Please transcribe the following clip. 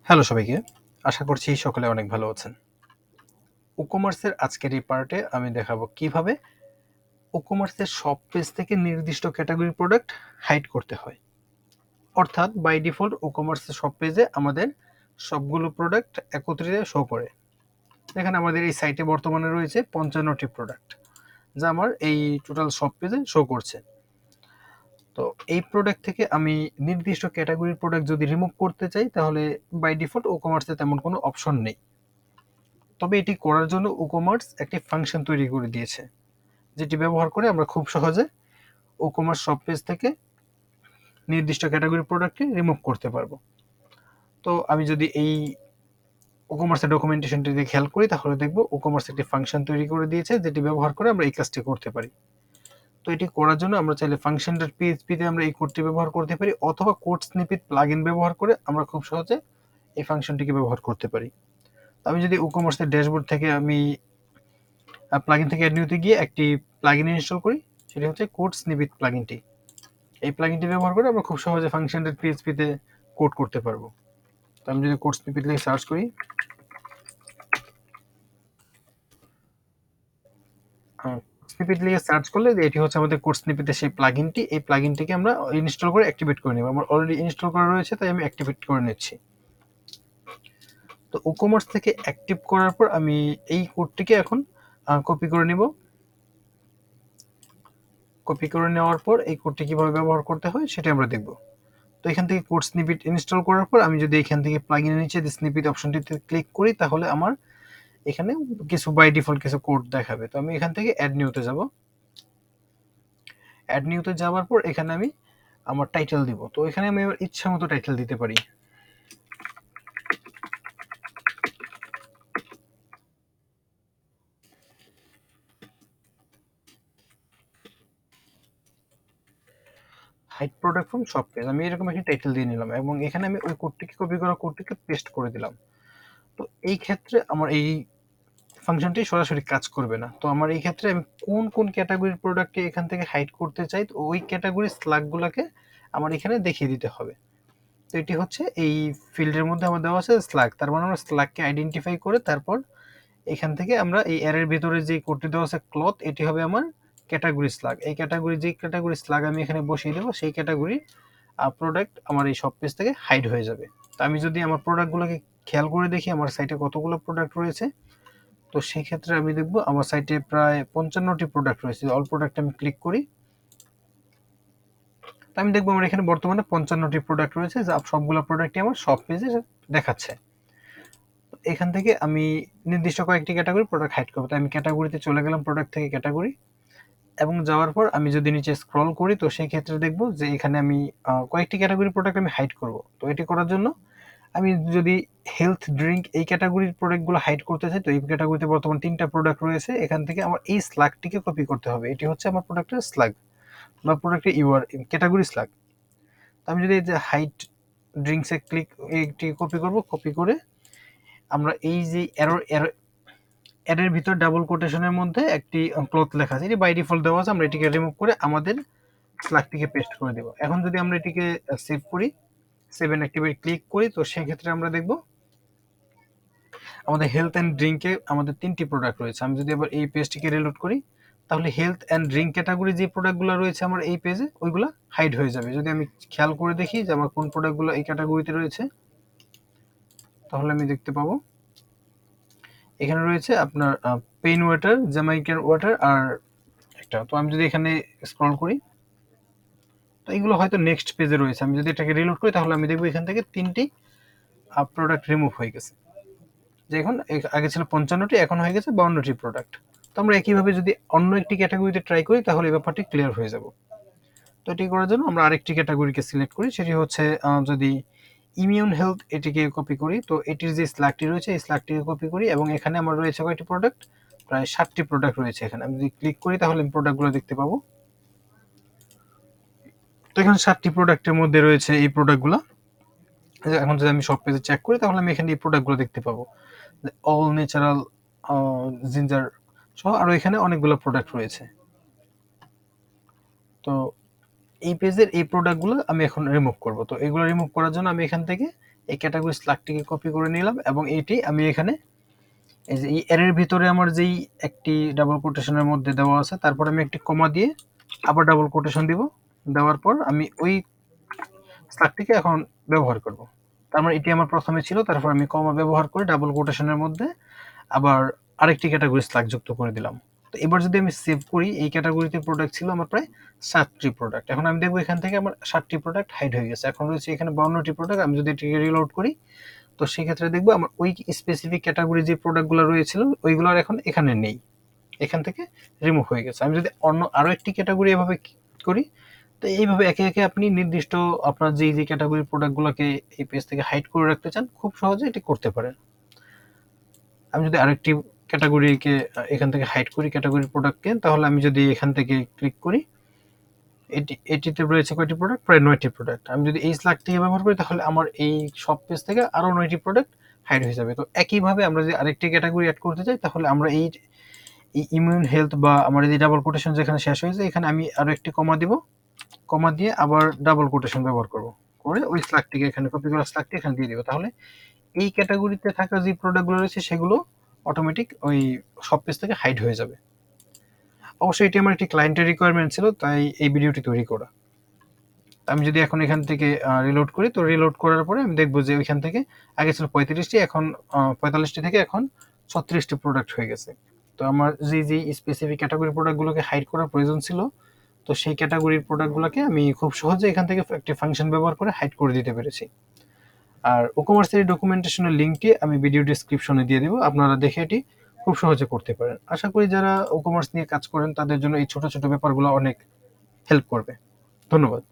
Hello সবাইকে, আশা করছি সকলে অনেক ভালো আছেন। WooCommerce-এর আজকের এই পার্টে আমি দেখাবো কিভাবে WooCommerce-এর সব পেজ থেকে নির্দিষ্ট ক্যাটাগরি প্রোডাক্ট হাইড করতে হয়। অর্থাৎ বাই ডিফল্ট WooCommerce-এর সব পেজে আমাদের সবগুলো প্রোডাক্ট একত্রিত শো করে। দেখেন আমাদের এই সাইটে বর্তমানে রয়েছে 55টি প্রোডাক্ট, যা আমার এই টোটাল সব পেজে শো করছে। তো এই প্রোডাক্ট থেকে আমি নির্দিষ্ট ক্যাটাগরির প্রোডাক্ট যদি রিমুভ করতে চাই, তাহলে বাই ডিফল্ট WooCommerce-এ তেমন কোনো অপশন নেই। তবে এটি করার জন্য WooCommerce একটি ফাংশন তৈরি করে দিয়েছে, যেটি ব্যবহার করে আমরা খুব সহজে WooCommerce শপ পেজ থেকে নির্দিষ্ট ক্যাটাগরি প্রোডাক্টকে রিমুভ করতে পারবো। তো আমি যদি এই WooCommerce ডকুমেন্টেশনটি দিয়ে খেয়াল করি, তাহলে দেখব WooCommerce একটি ফাংশন তৈরি করে দিয়েছে, যেটি ব্যবহার করে আমরা এই কাজটি করতে পারি। তো এটি করার জন্য আমরা চাইলে ফাংশন.php-তে আমরা এই কোডটি ব্যবহার করতে পারি, অথবা কোড স্নিপেট প্লাগইন ব্যবহার করে আমরা খুব সহজে এই ফাংশনটিকে ব্যবহার করতে পারি। আমি যদি WooCommerce ড্যাশবোর্ড থেকে আমি প্লাগইন থেকে অ্যাড নিউতে গিয়ে একটি প্লাগইন ইনস্টল করি, সেটি হচ্ছে কোড স্নিপেট প্লাগইনটি। এই প্লাগইনটি ব্যবহার করে আমরা খুব সহজে ফাংশন.php-তে কোড করতে পারবো। তো আমি যদি কোড স্নিপেট লিখে সার্চ করি, স্নিপেট লিখে সার্চ করলে এটি হচ্ছে আমাদের কোড স্নিপেটের সেই প্লাগইনটি। এই প্লাগইনটিকে আমরা ইনস্টল করে অ্যাক্টিভেট করে নেব। আমার অলরেডি ইনস্টল করা রয়েছে, তাই আমি অ্যাক্টিভেট করে নিচ্ছি। তো WooCommerce থেকে অ্যাক্টিভ করার পর আমি এই কোডটিকে এখন কপি করে নেব। কপি করে নেওয়ার পর এই কোডটি কিভাবে ব্যবহার করতে হয় সেটা আমরা দেখব। তো এখান থেকে কোড স্নিপেট ইনস্টল করার পর আমি যদি এখান থেকে প্লাগইনের নিচে যে স্নিপেট অপশনটিতে ক্লিক করি, তাহলে আমার এখানে কিছু বাই ডিফল্ট কিছু কোড দেখাবে। তো আমি এখান থেকে অ্যাড নিউতে যাব। অ্যাড নিউতে যাওয়ার পর এখানে আমি আমার টাইটেল দিব। তো এখানে আমি আমার ইচ্ছা মতো টাইটেল দিতে পারি। Hide product from shop page, আমি এরকম একটি টাইটেল দিয়ে নিলাম এবং এখানে আমি ওই কোডটিকে কপি করা কোডটিকে পেস্ট করে দিলাম। তো এই ক্ষেত্রে আমার এই ফাংশনটি সরাসরি কাজ করবে না। তো আমার এই ক্ষেত্রে আমি কোন কোন ক্যাটাগরির প্রোডাক্টকে এখান থেকে হাইড করতে চাই, তো ওই ক্যাটাগরির স্ল্যাগগুলোকে আমার এখানে দেখিয়ে দিতে হবে। তো এটি হচ্ছে এই ফিল্ডের মধ্যে আমার দেওয়া আছে স্ল্যাগ, তার মানে আমরা স্ল্যাগকে আইডেন্টিফাই করে তারপর এখান থেকে আমরা এই অ্যারের ভিতরে যে কোডটি দেওয়া আছে ক্লথ, এটি হবে আমার ক্যাটাগরি স্ল্যাগ। এই ক্যাটাগরি যে ক্যাটাগরি স্ল্যাগ আমি এখানে বসিয়ে দেবো, সেই ক্যাটাগরি প্রোডাক্ট আমার এই শপ পেজ থেকে হাইড হয়ে যাবে। তো আমি যদি আমার প্রোডাক্টগুলোকে খেয়াল করে দেখি আমার সাইটে কতগুলো প্রোডাক্ট রয়েছে, তো সেই ক্ষেত্রে আমি দেখব আমার সাইটে প্রায় 55টি প্রোডাক্ট রয়েছে। অল প্রোডাক্ট আমি ক্লিক করি, তো আমি দেখবো আমার এখানে বর্তমানে 55টি প্রোডাক্ট রয়েছে, যা সবগুলো প্রোডাক্টই আমার শপ পেজে দেখাচ্ছে। এখান থেকে আমি নির্দিষ্ট কয়েকটি ক্যাটাগরি প্রোডাক্ট হাইড করবো। তো আমি ক্যাটাগরিতে চলে গেলাম, প্রোডাক্ট থেকে ক্যাটাগরি, এবং যাওয়ার পর আমি যদি নিচে স্ক্রল করি, তো সেই ক্ষেত্রে দেখব যে এখানে আমি কয়েকটি ক্যাটাগরি প্রোডাক্ট আমি হাইড করব। তো এটি করার জন্য আমি যদি হেলথ ড্রিঙ্ক এই ক্যাটাগরির প্রোডাক্টগুলো হাইড করতে চাই, তো এই ক্যাটাগরিতে বর্তমান 3টা প্রোডাক্ট রয়েছে। এখান থেকে আমার এই স্ল্যাগটিকে কপি করতে হবে। এটি হচ্ছে আমার প্রোডাক্টের স্ল্যাগ বা প্রোডাক্টের ইউআর ক্যাটাগরি স্ল্যাগ। তো আমি যদি এই যে হাইড ড্রিঙ্কসে ক্লিক, এইটি কপি করব। কপি করে আমরা এই যে অ্যাডের ভিতর ডাবল কোটেশনের মধ্যে একটি ক্লথ লেখা আছে, এটি বাই ডিফল্ট দেওয়া আছে, আমরা এটিকে রিমুভ করে আমাদের স্ল্যাগটিকে পেস্ট করে দেব। এখন যদি আমরা এটিকে সেভ করি, সেভ এন্ড অ্যাক্টিভেট ক্লিক করি, তো সেক্ষেত্রে আমরা দেখব আমাদের হেলথ অ্যান্ড ড্রিঙ্কে আমাদের 3টি প্রোডাক্ট রয়েছে। আমি যদি আবার এই পেজটিকে রিলোড করি, তাহলে হেলথ অ্যান্ড ড্রিঙ্ক ক্যাটাগরি যে প্রোডাক্টগুলো রয়েছে আমার এই পেজে, ওইগুলো হাইড হয়ে যাবে। যদি আমি খেয়াল করে দেখি যে আমার কোন প্রোডাক্টগুলো এই ক্যাটাগরিতে রয়েছে, তাহলে আমি দেখতে পাবো এখানে রয়েছে আপনার পেইন ওয়াটার, জ্যামাইকান ওয়াটার আর একটা। তো আমি যদি এখানে স্ক্রল করি, তো এগুলো হয়তো নেক্সট পেজে রয়েছে। আমি যদি এটাকে রিলোড করি, তাহলে আমি দেখবো এখান থেকে 3টি প্রোডাক্ট রিমুভ হয়ে গেছে। যে এখন আগে ছিল 55টি, এখন হয়ে গেছে 52টি প্রোডাক্ট। তো আমরা একইভাবে যদি অন্য একটি ক্যাটাগরিতে ট্রাই করি, তাহলে এই ব্যাপারটি ক্লিয়ার হয়ে যাব। তো এটি করার জন্য আমরা আরেকটি ক্যাটাগরিকে সিলেক্ট করি, সেটি হচ্ছে যদি ইমিউন হেলথ, এটিকে কপি করি। তো এটির যে স্ল্যাগটি রয়েছে, এই স্ল্যাগটিকে কপি করি এবং এখানে আমার রয়েছে কয়টি প্রোডাক্ট, প্রায় 7টি প্রোডাক্ট রয়েছে এখানে। আমি যদি ক্লিক করি, তাহলে আমি প্রোডাক্টগুলো দেখতে পাবো। তো এখানে 7টি প্রোডাক্টের মধ্যে রয়েছে এই প্রোডাক্টগুলো। এখন যদি আমি সব পেজে চেক করি, তাহলে আমি এখানে এই প্রোডাক্টগুলো দেখতে পাবো, অল ন্যাচারাল জিঞ্জার সহ আরো এখানে অনেকগুলো প্রোডাক্ট রয়েছে। তো এই পেজের এই প্রোডাক্টগুলো আমি এখন রিমুভ করব। তো এগুলো রিমুভ করার জন্য আমি এখান থেকে এই ক্যাটাগরি স্ল্যাগটিকে কপি করে নিলাম এবং এটি আমি এখানে এই যে এই এর ভিতরে আমার যেই একটি ডাবল কোটেশনের মধ্যে দেওয়া আছে, তারপর আমি একটি কমা দিয়ে আবার ডাবল কোটেশন দিব। দেওয়ার পর আমি ওই স্ল্যাগটিকে এখন ব্যবহার করব। তার মানে এটি আমার প্রথমে ছিল, তারপর আমি কমা ব্যবহার করে ডাবল কোটেশনের মধ্যে আবার আরেকটি ক্যাটাগরি স্ল্যাগ যুক্ত করে দিলাম। তো এবার যদি আমি সেভ করি, এই ক্যাটাগরিতে প্রোডাক্ট ছিল আমার প্রায় 7টি প্রোডাক্ট। এখন আমি দেখবো এখান থেকে আমার 7টি প্রোডাক্ট হাইড হয়ে গেছে। এখন রয়েছে এখানে 52টি প্রোডাক্ট। আমি যদি এটিকে রিলোড করি, তো সেক্ষেত্রে দেখবো আমার ওই স্পেসিফিক ক্যাটাগরি যে প্রোডাক্টগুলো রয়েছিল ওইগুলো আর এখন এখানে নেই, এখান থেকে রিমুভ হয়ে গেছে। আমি যদি অন্য আরো একটি ক্যাটাগরি এভাবে করি, তো এইভাবে একে একে আপনি নির্দিষ্ট আপনার যে যে ক্যাটাগরি প্রোডাক্টগুলোকে এই পেজ থেকে হাইড করে রাখতে চান, খুব সহজে এটি করতে পারেন। আমি যদি আরেকটি ক্যাটাগরিকে এখান থেকে হাইড করি, ক্যাটাগরি প্রোডাক্টকে, তাহলে আমি যদি এখান থেকে ক্লিক করি, এটিতে রয়েছে কয়টি প্রোডাক্ট? প্রায় 9টি প্রোডাক্ট। আমি যদি এই স্ল্যাগটিকে ব্যবহার করি, তাহলে আমার এই সব পেজ থেকে আরো 9টি প্রোডাক্ট হাইড হয়ে যাবে। তো একইভাবে আমরা যদি আরেকটি ক্যাটাগরি অ্যাড করতে চাই, তাহলে আমরা এই ইমিউন হেলথ বা আমার এই ডাবল কোটেশন যেখানে শেষ হয়েছে, এখানে আমি আরো একটি কমা দিব। কমা দিয়ে আবার ডাবল কোটেশন ব্যবহার করব, করে ওই স্ল্যাগটিকে এখানে কপি করা স্ল্যাগটি এখানে দিয়ে দিব। তাহলে এই ক্যাটাগরিতে থাকা যে প্রোডাক্টগুলো রয়েছে সেগুলো অটোমেটিক ওই সব পেজ থেকে হাইড হয়ে যাবে। অবশ্যই এটি আমার একটি ক্লায়েন্টের রিকোয়ারমেন্ট ছিল, তাই এই ভিডিওটি তৈরি করা। আমি যদি এখন এখান থেকে রিলোড করি, তো রিলোড করার পরে আমি দেখবো যে ওইখান থেকে আগে ছিল 35টি, এখন 45টি থেকে এখন 36টি প্রোডাক্ট হয়ে গেছে। তো আমার যে স্পেসিফিক ক্যাটাগরি প্রোডাক্টগুলোকে হাইড করার প্রয়োজন ছিল, তো সেই ক্যাটাগরির প্রোডাক্টগুলোকে আমি খুব সহজে এখান থেকে একটি ফাংশন ব্যবহার করে হাইড করে দিতে পেরেছি। আর WooCommerce এর ডকুমেন্টেশনের লিঙ্কটি আমি ভিডিও ডেসক্রিপশনে দিয়ে দেবো, আপনারা দেখে এটি খুব সহজে করতে পারেন। আশা করি যারা WooCommerce নিয়ে কাজ করেন তাদের জন্য এই ছোট ছোট ব্যাপারগুলো অনেক হেল্প করবে। ধন্যবাদ।